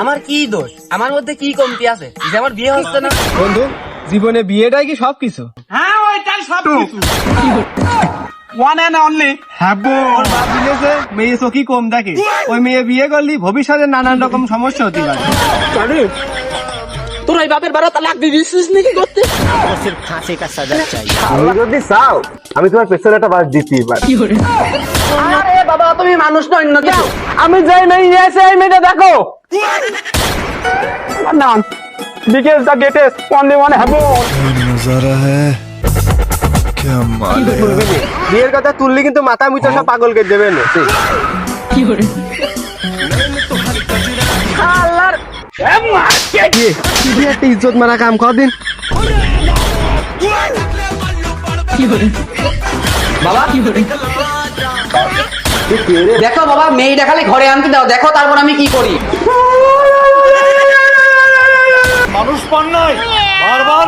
আমার কি দোষ? আমার মধ্যে কি কমতি আছে যে আমার বিয়ে হচ্ছে না? বন্ধু, জীবনে বিয়েটাই কি সবকিছু? হ্যাঁ ওইটাই সব কিছু। ওয়ান এন্ড অনলি হ্যাবো। ওর বাপ দিলেছে মেয়ে চোখই কম দেখে, ওই মেয়ে বিয়ে করলি ভবিষ্যতে নানান রকম সমস্যা হতে পারে। তোর ওই বাপের বাড়া তালাক দিয়ে দিছিস নাকি করতে? তুমি যদি চাও আমি তোমার পেছনে একটা বাস দিতে পারি। আরে বাবা, তুমি মানুষ নয় অন্য কিছু। আমি যাই নাই এসে এই মেয়েটা দেখো নাম বিকেস দ্য গেটেস্ট অনলি ওয়ান হ্যাবো। नजारा है क्या माल है বিয়ের কথা তুললি কিন্তু মাথা মুচা সব পাগলকে দেবে না। একটা ইজ্জত মারা কাম কদিন বাবা দেখো বাবা, মেয়েটা খালি ঘরে আনতে দাও, দেখো তারপর আমি কি করি। মানুষ পণ নয়, বারবার